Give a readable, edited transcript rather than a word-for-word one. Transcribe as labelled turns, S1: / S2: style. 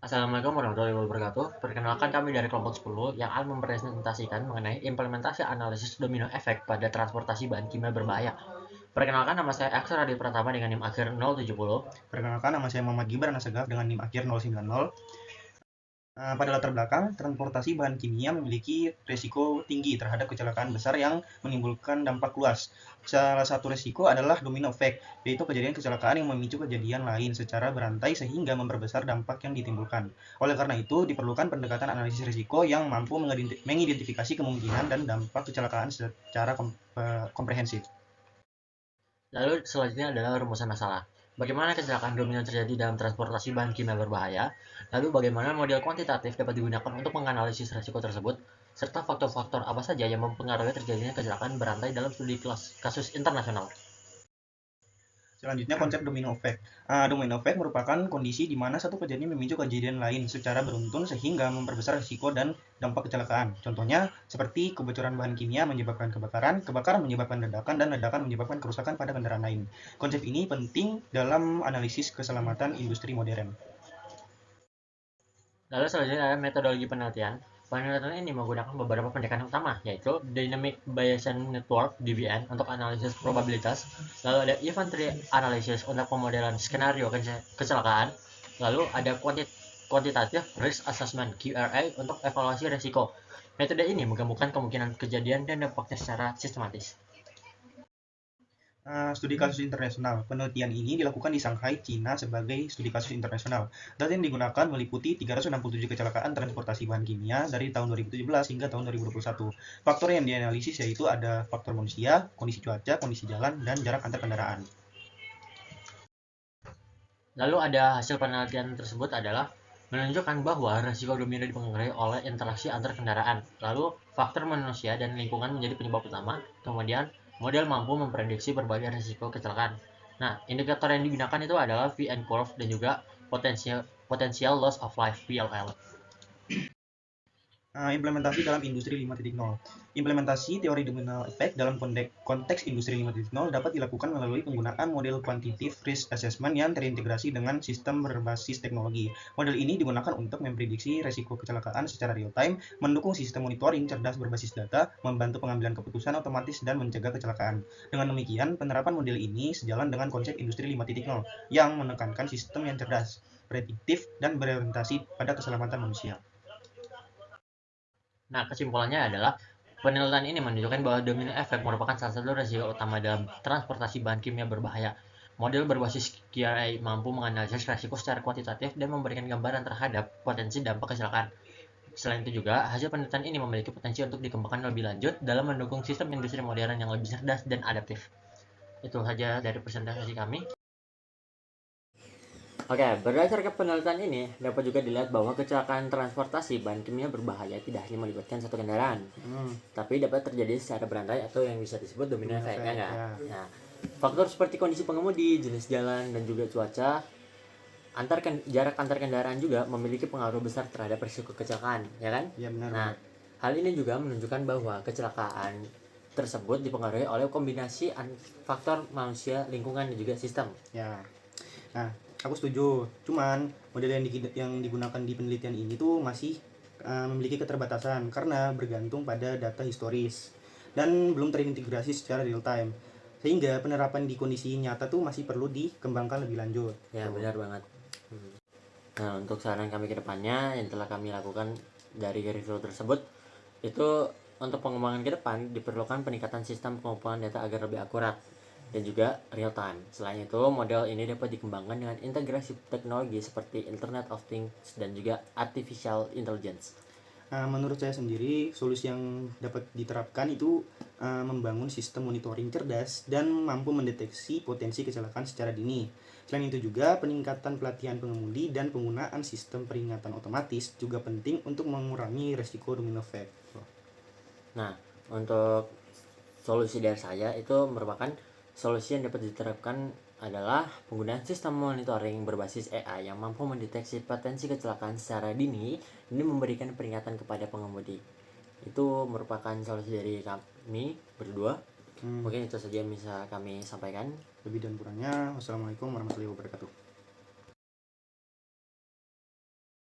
S1: Assalamualaikum warahmatullahi wabarakatuh. Perkenalkan kami dari kelompok 10 yang akan mempresentasikan mengenai implementasi analisis domino efek pada transportasi bahan kimia berbahaya. Perkenalkan, nama saya Aksa Radit Pratama dengan NIM akhir 070.
S2: Perkenalkan, nama saya Muhammad Gibran Asegaf dengan NIM akhir 090. Pada latar belakang, transportasi bahan kimia memiliki risiko tinggi terhadap kecelakaan besar yang menimbulkan dampak luas. Salah satu risiko adalah domino effect, yaitu kejadian kecelakaan yang memicu kejadian lain secara berantai sehingga memperbesar dampak yang ditimbulkan. Oleh karena itu, diperlukan pendekatan analisis risiko yang mampu mengidentifikasi kemungkinan dan dampak kecelakaan secara komprehensif.
S1: Lalu selanjutnya adalah rumusan masalah. Bagaimana kecelakaan domino terjadi dalam transportasi bahan kimia berbahaya? Lalu bagaimana model kuantitatif dapat digunakan untuk menganalisis risiko tersebut? Serta faktor-faktor apa saja yang mempengaruhi terjadinya kecelakaan berantai dalam studi kasus internasional?
S2: Selanjutnya, konsep domino effect. Domino effect merupakan kondisi di mana satu kejadian memicu kejadian lain secara beruntun sehingga memperbesar risiko dan dampak kecelakaan. Contohnya seperti kebocoran bahan kimia menyebabkan kebakaran, kebakaran menyebabkan ledakan, dan ledakan menyebabkan kerusakan pada kendaraan lain. Konsep ini penting dalam analisis keselamatan industri modern.
S1: Lalu selanjutnya ada metodologi penelitian. Penelitian ini menggunakan beberapa pendekatan utama, yaitu Dynamic Bayesian Network (DBN) untuk analisis probabilitas, lalu ada Event Tree Analysis untuk pemodelan skenario kecelakaan, lalu ada Quantitative Risk Assessment (QRA) untuk evaluasi risiko. Metode ini menggabungkan kemungkinan kejadian dan dampaknya secara sistematis.
S2: Studi kasus internasional. Penelitian ini dilakukan di Shanghai, Cina sebagai studi kasus internasional. Data yang digunakan meliputi 367 kecelakaan transportasi bahan kimia dari tahun 2017 hingga tahun 2021. Faktor yang dianalisis yaitu ada faktor manusia, kondisi cuaca, kondisi jalan, dan jarak antar kendaraan.
S1: Lalu ada hasil penelitian tersebut adalah menunjukkan bahwa risiko domino dipengaruhi oleh interaksi antar kendaraan. Lalu faktor manusia dan lingkungan menjadi penyebab utama. Kemudian model mampu memprediksi berbagai risiko kecelakaan. Nah, indikator yang digunakan itu adalah VN curve dan juga potential loss of life (PLL).
S2: Implementasi dalam industri 5.0. Implementasi teori domino effect dalam konteks industri 5.0 dapat dilakukan melalui penggunaan model quantitative risk assessment yang terintegrasi dengan sistem berbasis teknologi. Model ini digunakan untuk memprediksi risiko kecelakaan secara real time, mendukung sistem monitoring cerdas berbasis data, membantu pengambilan keputusan otomatis, dan mencegah kecelakaan. Dengan demikian, penerapan model ini sejalan dengan konsep industri 5.0 yang menekankan sistem yang cerdas, prediktif, dan berorientasi pada keselamatan manusia.
S1: Nah, kesimpulannya adalah penelitian ini menunjukkan bahwa domino effect merupakan salah satu risiko utama dalam transportasi bahan kimia berbahaya. Model berbasis QRA mampu menganalisis risiko secara kuantitatif dan memberikan gambaran terhadap potensi dampak kecelakaan. Selain itu juga, hasil penelitian ini memiliki potensi untuk dikembangkan lebih lanjut dalam mendukung sistem industri modern yang lebih cerdas dan adaptif. Itu saja dari presentasi kami. Oke, berdasarkan penelitian ini, dapat juga dilihat bahwa kecelakaan transportasi bahan kimia berbahaya tidak hanya melibatkan satu kendaraan, tapi dapat terjadi secara berantai atau yang bisa disebut domino effect, ya nggak?
S2: Ya.
S1: Nah, faktor seperti kondisi pengemudi, jenis jalan, dan juga cuaca, jarak antar kendaraan juga memiliki pengaruh besar terhadap risiko kecelakaan, ya kan?
S2: Ya, benar.
S1: Nah, hal ini juga menunjukkan bahwa kecelakaan tersebut dipengaruhi oleh kombinasi faktor manusia, lingkungan, dan juga sistem.
S2: Ya. Nah, aku setuju. Cuman model yang digunakan di penelitian ini tuh masih memiliki keterbatasan karena bergantung pada data historis dan belum terintegrasi secara real time. Sehingga penerapan di kondisi nyata tuh masih perlu dikembangkan lebih lanjut.
S1: Ya, benar banget. Nah, untuk saran kami ke depannya yang telah kami lakukan dari review tersebut, itu untuk pengembangan ke depan diperlukan peningkatan sistem pengumpulan data agar lebih akurat dan juga real time. Selain itu, model ini dapat dikembangkan dengan integrasi teknologi seperti Internet of Things dan juga Artificial Intelligence.
S2: Menurut saya sendiri, solusi yang dapat diterapkan itu membangun sistem monitoring cerdas dan mampu mendeteksi potensi kecelakaan secara dini. Selain itu juga, peningkatan pelatihan pengemudi dan penggunaan sistem peringatan otomatis juga penting untuk mengurangi resiko domino effect.
S1: Nah, untuk solusi dari saya itu merupakan solusi yang dapat diterapkan adalah penggunaan sistem monitoring berbasis AI yang mampu mendeteksi potensi kecelakaan secara dini dan memberikan peringatan kepada pengemudi. Itu merupakan solusi dari kami berdua. Mungkin itu saja yang bisa kami sampaikan.
S2: Lebih dan kurangnya, wassalamualaikum warahmatullahi wabarakatuh.